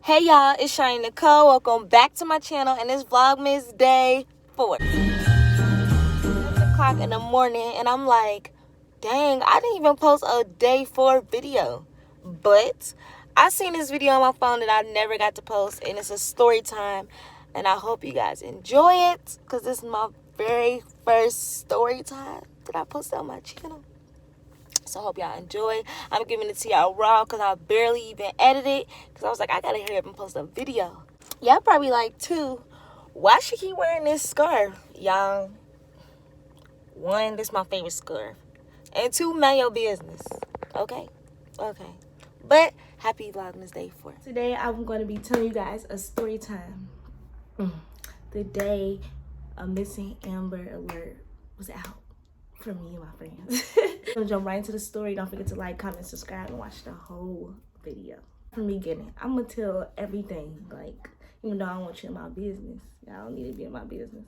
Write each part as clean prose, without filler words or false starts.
Hey y'all, it's Shiny Nicole. Welcome back to my channel, and it's Vlogmas day 4. 7 o'clock in the morning, and I'm like, dang, I didn't even post a day 4 video. But I seen this video on my phone that I never got to post, and it's a story time. And I hope you guys enjoy it, because this is my very first story time that I posted on my channel. So I hope y'all enjoy. I'm giving it to y'all raw because I barely even edited. Because I was like, I gotta hurry up and post a video. Y'all probably like, too, why she keep wearing this scarf? Y'all, 1, this is my favorite scarf. And 2, mind your business. Okay? Okay. But happy Vlogmas Day 4. Today I'm going to be telling you guys a story time. The day a missing Amber Alert was out for me and my friends. I'm gonna jump right into the story. Don't forget to like, comment, subscribe, and watch the whole video from the beginning. I'm gonna tell everything, like, even though I don't want you in my business. Y'all don't need to be in my business.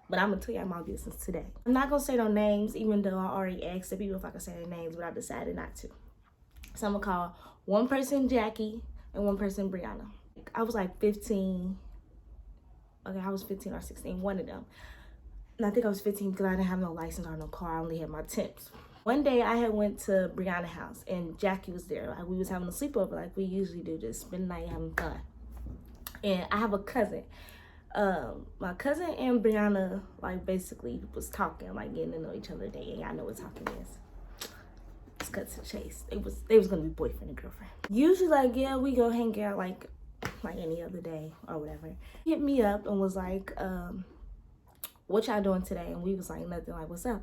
But I'm gonna tell y'all my business today. I'm not gonna say no names, even though I already asked the people if I could say their names, but I decided not to. So I'm gonna call one person Jackie and one person Brianna. I was like 15. Okay, I was 15 or 16, one of them. And I think I was 15 because I didn't have no license or no car. I only had my temps. One day I had went to Brianna's house and Jackie was there. Like, we was having a sleepover like we usually do, just spend the night having fun. And I have a cousin. My cousin and Brianna, like, basically was talking, like, getting to know each other today. And y'all know what talking is. Let's cut to the chase. They was gonna be boyfriend and girlfriend. Usually, like, yeah, we go hang out like any other day or whatever. He hit me up and was like, what y'all doing today? And we was like, nothing. Like, what's up?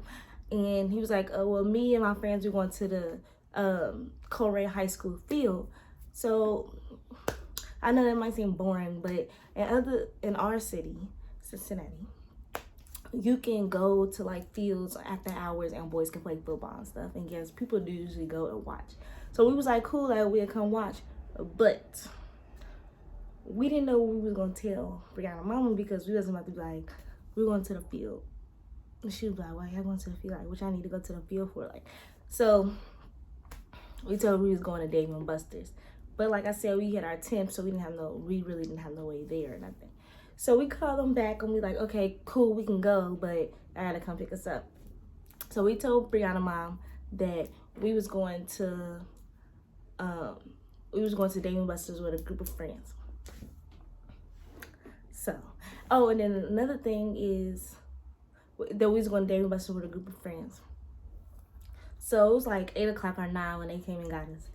And he was like, well, me and my friends, we going to the Colray High School field. So I know that might seem boring, but in our city, Cincinnati, you can go to like fields after hours and boys can play football and stuff. And yes, people do usually go and watch. So we was like, cool, like, we'll come watch. But we didn't know what we was gonna tell Brianna's mama, because we wasn't about to be like, we're going to the field. And she was like, why y'all going to the field? Like, what y'all need to go to the field for? Like, so we told her we was going to Dave and Buster's. But like I said, we had our temps, so we really didn't have no way there or nothing. So we called them back and we like, okay, cool, we can go, but I gotta come pick us up. So we told Brianna's mom that we was going to Dave and Buster's with a group of friends. So, oh, and then another thing is that we was going to Dave and Buster's with a group of friends. So it was like 8 o'clock or 9 when they came and got us.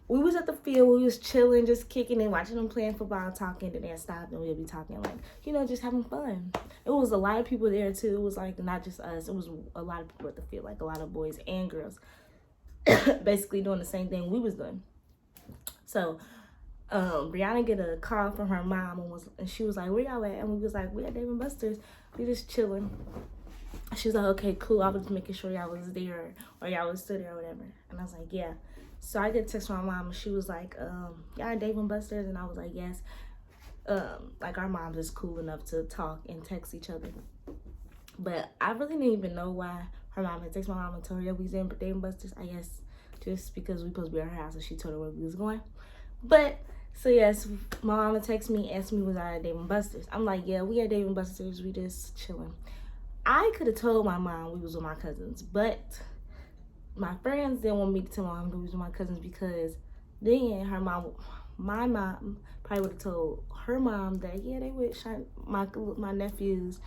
We was at the field, we was chilling, just kicking and watching them playing football, talking, then they'd stop and we'd be talking, like, you know, just having fun. It was a lot of people there too. It was like not just us, it was a lot of people at the field, like a lot of boys and girls, basically doing the same thing we was doing. So Brianna get a call from her mom and she was like, where y'all at? And we was like, we at Dave and Buster's, we just chilling. She was like, okay, cool, I was making sure y'all was there or y'all was still there or whatever. And I was like, yeah. So I get a text from my mom and she was like, y'all at Dave and Buster's? And I was like, yes. Like, our moms is cool enough to talk and text each other. But I really didn't even know why her mom had texted my mom and told her that we was in Dave and Buster's. I guess just because we supposed to be at her house and she told her where we was going. But so yes, my mama texted me, asked me was I at Dave and Buster's. I'm like, yeah, we at Dave and Buster's, we just chilling. I could have told my mom we was with my cousins, but my friends didn't want me to tell my mom we was with my cousins, because then my mom probably would have told her mom that, yeah, they with my nephews,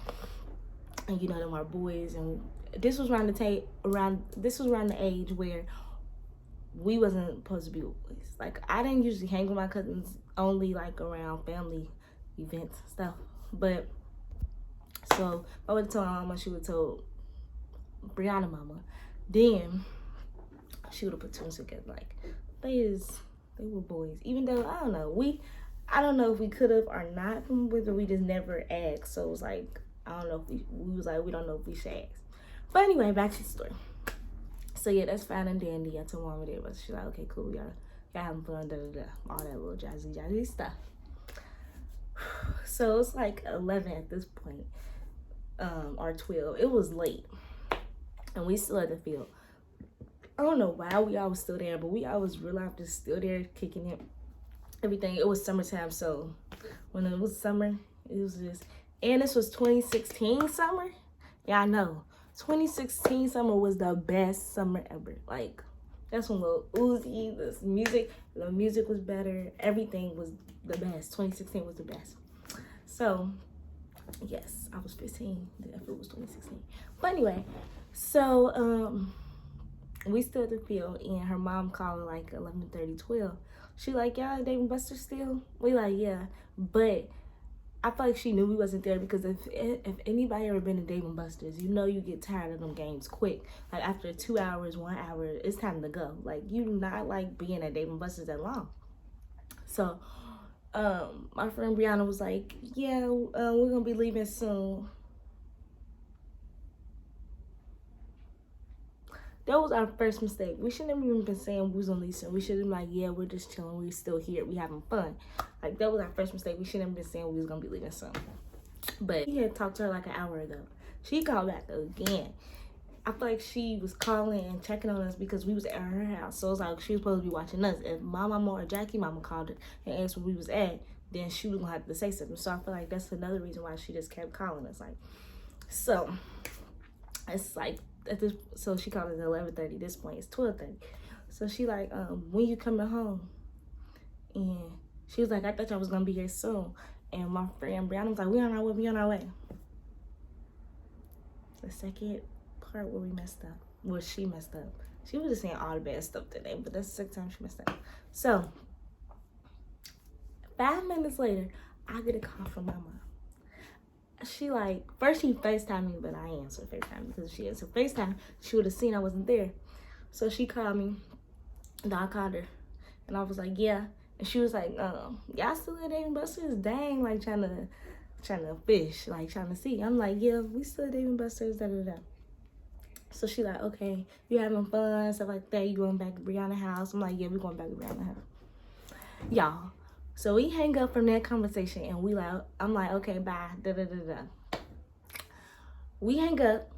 and you know, them are boys, and this was around the age where we wasn't supposed to be with boys. Like, I didn't usually hang with my cousins, only like around family events and stuff. But so I would have told my mama, she would have told Brianna's mama. Then she would have put two and together, like, they were boys. Even though, I don't know if we could have or not, whether we just never asked. So it was like, I don't know if we was like, we don't know if we should ask. But anyway, back to the story. So yeah, that's fine and dandy. I told mama there, but she's like, okay, cool, y'all having fun, all that little jazzy stuff. So it's like 11 at this point, or 12. It was late, and we still at the field. I don't know why we all was still there, but we always realized just still there kicking it. everything. It was summertime, so when it was summer, it was just, and this was 2016 summer. Yeah, I know. 2016 summer was the best summer ever. Like, that's when Lil Uzi, the music was better. Everything was the best. 2016 was the best. So, yes, I was 15 if it was 2016. But anyway, so, we stood at the field, and her mom called like 11:30, 12. She like, y'all dating Buster still? We like, yeah. But I feel like she knew we wasn't there, because if anybody ever been to Dave and Buster's, you know you get tired of them games quick. Like after 2 hours, 1 hour, it's time to go. Like you do not like being at Dave and Buster's that long. So my friend Brianna was like, yeah, we're gonna be leaving soon. That was our first mistake. We shouldn't have even been saying we was on leave soon. We should have been like, yeah, we're just chilling. We're still here. We having fun. Like, that was our first mistake. We shouldn't have been saying we was going to be leaving soon. But he had talked to her like an hour ago. She called back again. I feel like she was calling and checking on us because we was at her house. So it was like she was supposed to be watching us. If my mama or Jackie mama called her and asked where we was at, then she was going to have to say something. So I feel like that's another reason why she just kept calling us. Like, so it's like, so she called us at 11:30. This point it's 12:30. So she like, when you coming home? And she was like, I thought y'all was gonna be here soon. And my friend Brianna was like, we on our way. The second part where we messed up, where she messed up. She was just saying all the bad stuff today, but that's the second time she messed up. So 5 minutes later, I get a call from my mom. She like, first she FaceTimed me, but I answered FaceTime, because if she answered FaceTime, she would have seen I wasn't there. So she called me, and I called her, and I was like, yeah. And she was like, y'all still at Dave & Buster's? Dang, like trying to fish, like trying to see. I'm like, yeah, we still at Dave & Buster's, da da da. So she like, okay, you having fun, stuff like that. You going back to Brianna's house? I'm like, yeah, we going back to Brianna's house. Y'all. So we hang up from that conversation, and we like, I'm like, okay, bye, da da da da. We hang up.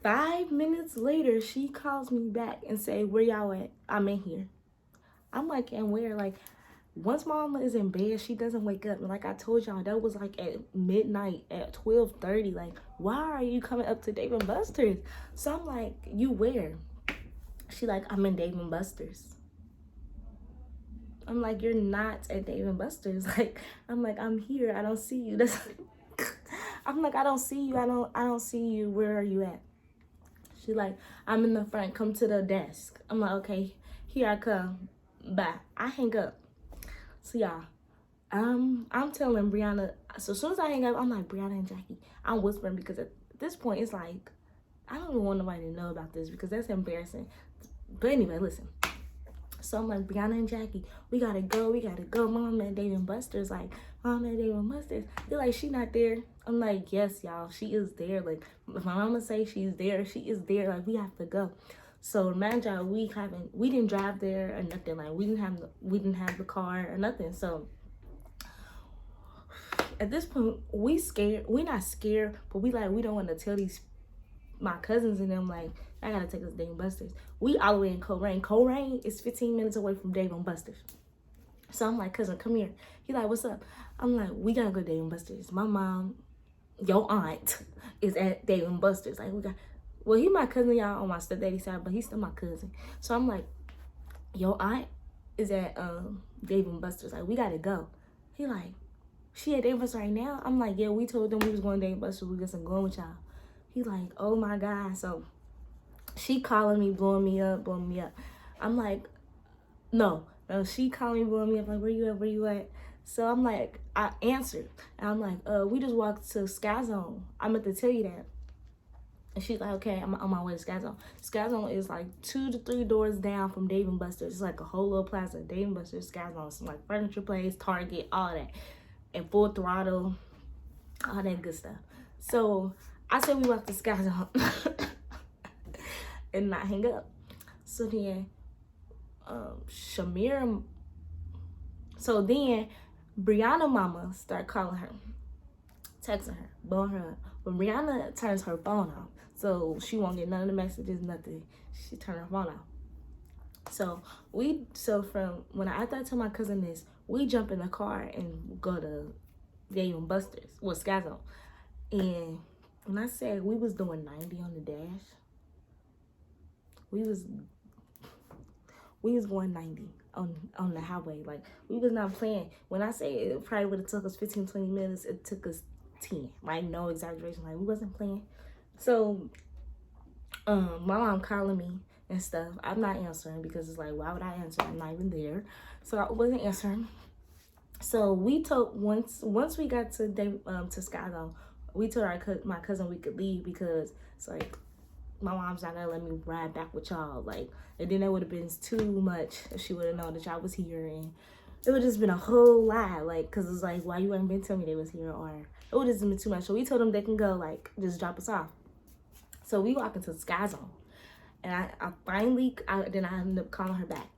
5 minutes later, she calls me back and say, where y'all at? I'm in here. I'm like, and where? Like, once mama is in bed, she doesn't wake up. And like I told y'all, that was like at midnight, at 12:30. Like, why are you coming up to Dave & Buster's? So I'm like, you where? She like, I'm in Dave & Buster's. I'm like, you're not at Dave & Buster's. Like, I'm like, I'm here. I don't see you. That's I'm like, I don't see you. I don't see you. Where are you at? She like, I'm in the front. Come to the desk. I'm like, okay, here I come. Bye. I hang up. So y'all, I'm telling Brianna. So as soon as I hang up, I'm like, Brianna and Jackie. I'm whispering, because at this point it's like, I don't even want nobody to know about this, because that's embarrassing. But anyway, listen. So I'm like, Brianna and Jackie, we gotta go. Mom at Dave & Buster's. Like, Mom at Dave & Buster's. They're like, she not there. I'm like, yes, y'all, she is there. Like, if my mama say she's there, she is there. Like, we have to go. So imagine y'all, we didn't drive there or nothing. Like, we didn't have the car or nothing. So at this point, we scared. We not scared, but we don't want to tell my cousins and them, like, I gotta take us to Dave & Buster's. We all the way in Colerain. Colerain is 15 minutes away from Dave & Buster's. So I'm like, cousin, come here. He like, what's up? I'm like, we gotta go to Dave & Buster's. My mom, your aunt, is at Dave & Buster's. Like, well, he my cousin, y'all, on my stepdaddy side, but he's still my cousin. So I'm like, your aunt is at Dave & Buster's. Like, we gotta go. He like, she at Dave & Buster's right now? I'm like, yeah, we told them we was going to Dave & Buster's. We wasn't going with y'all. He like, oh my God. So she calling me, blowing me up. I'm like, no, she calling me, blowing me up. Like, where you at? So I'm like, I answered. And I'm like, we just walked to Sky Zone. I meant to tell you that. And she's like, okay, I'm on my way to Sky Zone. Sky Zone is like 2 to 3 doors down from Dave & Buster's. It's like a whole little plaza. Dave & Buster's, Sky Zone. Some like furniture place, Target, all that. And Full Throttle, all that good stuff. So I said we walked to Sky Zone and not hang up. So then Shamira, so then Brianna mama start calling her, texting her, blowing her up. But Brianna turns her phone off, so she won't get none of the messages, nothing. She turned her phone off. So from when after I told my cousin this, we jump in the car and go to Dave and Buster's, well, Sky Zone. And when I said we was doing 90 on the dash, we was going 90 on the highway. Like, we was not playing. When I say it probably would have took us 15, 20 minutes, it took us 10. Like, no exaggeration. Like, we wasn't playing. So, my mom calling me and stuff. I'm not answering because it's like, why would I answer? I'm not even there. So I wasn't answering. So we told, once we got to Sky Zone, we told my cousin we could leave because it's like, my mom's not gonna let me ride back with y'all. Like, and then it would have been too much if she would have known that y'all was here, and it would have just been a whole lie. Like, cause it's like, why you ain't been telling me they was here, or it would have been too much. So we told them they can go, like, just drop us off. So we walk into the Sky Zone, and I finally ended up calling her back.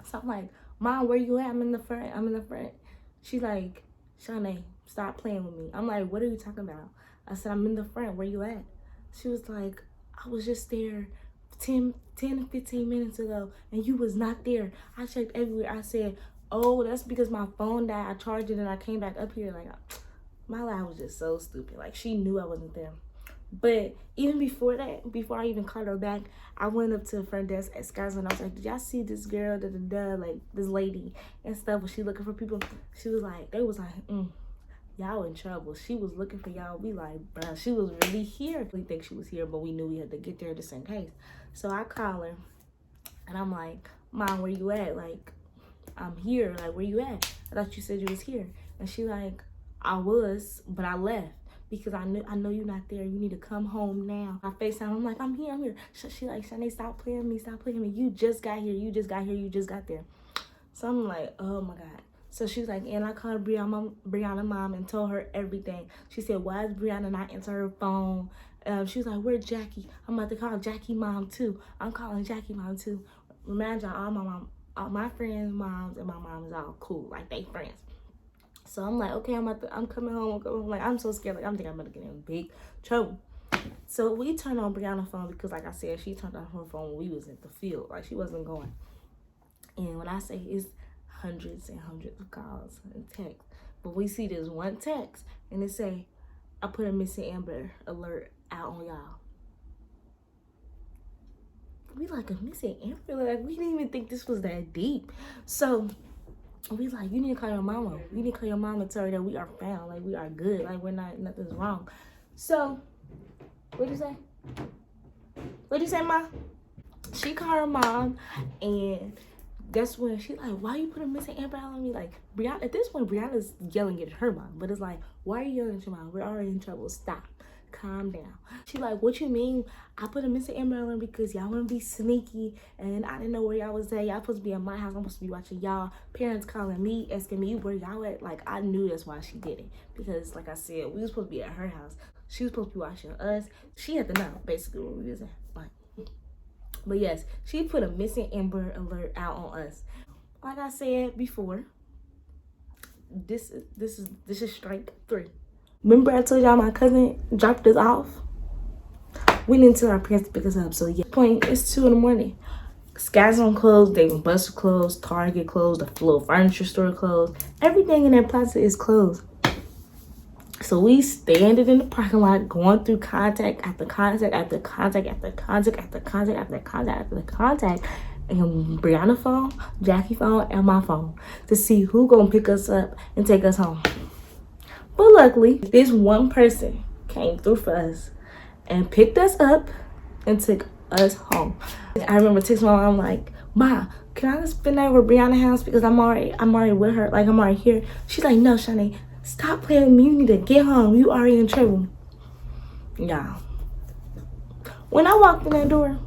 So I'm like, Mom, where you at? I'm in the front. She's like, Shanae, stop playing with me. I'm like, what are you talking about? I said, I'm in the front. Where you at? She was like, I was just there 10 to 15 minutes ago, and you was not there. I checked everywhere. I said, oh, that's because my phone died. I charged it, and I came back up here. Like, my lie was just so stupid. Like, she knew I wasn't there. But even before that, before I even called her back, I went up to the front desk at Sky Zone and I was like, did y'all see this girl, like, this lady and stuff? Was she looking for people? She was like, they was like, y'all in trouble. She was looking for y'all. We like, bruh, she was really here. We think she was here, but we knew we had to get there just in case. So I call her, and I'm like, Mom, where you at? Like, I'm here. Like, where you at? I thought you said you was here. And she like, I was, but I left. Because I know you're not there. You need to come home now. I FaceTime. I'm like, I'm here. She like, Shanae, stop playing me. You just got here. You just got there. So I'm like, oh my God. So she's like, and I called Brianna mom and told her everything. She said, why is Brianna not answering her phone? She was like, where's Jackie? I'm about to call Jackie mom too. I'm calling Jackie mom too. Imagine all my friends' moms and my mom is all cool. Like, they friends. So I'm like, okay, I'm coming home. Like, I'm so scared. Like, I'm thinking I'm gonna get in big trouble. So we turned on Brianna's phone because, like I said, she turned on her phone when we was at the field. Like, she wasn't going. And when I say it's hundreds and hundreds of calls and texts, but we see this one text and it say, I put a missing Amber alert out on y'all. We like, a missing Amber? Like, we didn't even think this was that deep. So we like, you need to call your mama. You need to call your mama and tell her that we are found. Like, we are good. Like, we're not, nothing's wrong. So, what'd you say? What'd you say, Ma? She called her mom, and that's when she like, why you put a missing Amber on me? Like, Brianna, at this point, Brianna's yelling at her mom. But it's like, why are you yelling at your mom? We're already in trouble. Stop. Calm down. She like, what you mean? I put a missing Amber on because y'all want to be sneaky, and I didn't know where y'all was at. Y'all supposed to be at my house. I'm supposed to be watching y'all. Parents calling me, asking me where y'all at. Like, I knew that's why she did it. Because, like I said, we was supposed to be at her house. She was supposed to be watching us. She had to know, basically, where we was at. Like, but yes, she put a missing Amber alert out on us. Like I said before, this is strike 3. Remember I told y'all my cousin dropped us off? We didn't tell our parents to pick us up. So yeah, point, it's 2 in the morning. Sky Zone closed, Dave & Buster closed, Target closed, the little furniture store closed. Everything in that plaza is closed. So we standing in the parking lot, going through contact after contact after contact after contact after contact after contact after contact, and Brianna's phone, Jackie's phone, and my phone to see who gonna pick us up and take us home. But luckily, this one person came through for us and picked us up and took us home. I remember texting my mom like, Ma, can I just spend that with Brianna's house because I'm already with her. Like, I'm already here. She's like, no, Shanae, stop playing with me. You need to get home. You already in trouble. Y'all, when I walked in that door,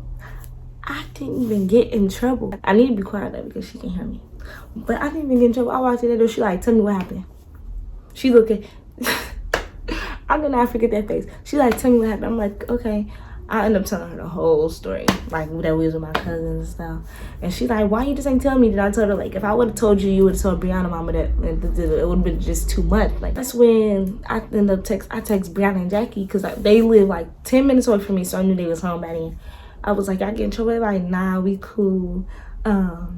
I didn't even get in trouble. I need to be quiet though because she can hear me. But I didn't even get in trouble. I walked in that door. She like, tell me what happened. She looking. I'm gonna not forget that face. She like, tell me what happened. I'm like, okay. I end up telling her the whole story, like that we was with my cousins and stuff. And she's like, why you just ain't tell me? Then I told her, like, if I would have told you, you would have told Brianna mama that, and it would have been just too much. Like, that's when I end up text Brianna and Jackie because they live like 10 minutes away from me, so I knew they was home by then. I was like, y'all get in trouble? They're like, nah, we cool. But I didn't even get in trouble. I walked in that door. I walked in that door. She like, tell me what happened.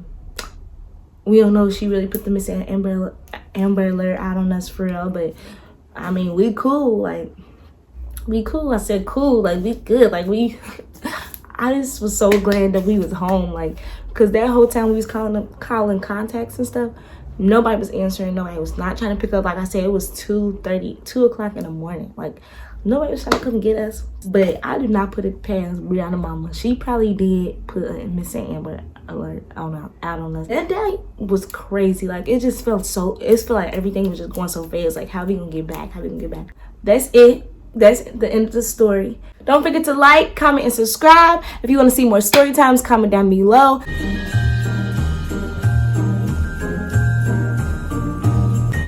She like, We don't know if she really put the missing Amber Alert out on us for real, but I mean, we cool. Like, we cool. I said cool. Like, we good. Like, we... I just was so glad that we was home. Like, because that whole time we was calling contacts and stuff, nobody was answering. Nobody was not trying to pick up. Like I said, it was 2:30, 2 o'clock in the morning. Like, nobody was trying to come get us. But I do not put it past Brianna mama. She probably did put a missing Amber Alert out on us. That day was crazy. Like, it just felt so... It felt like everything was just going so fast. Like, how we gonna get back? How we gonna get back? That's it. That's the end of the story. Don't forget to like, comment, and subscribe. If you want to see more story times, comment down below.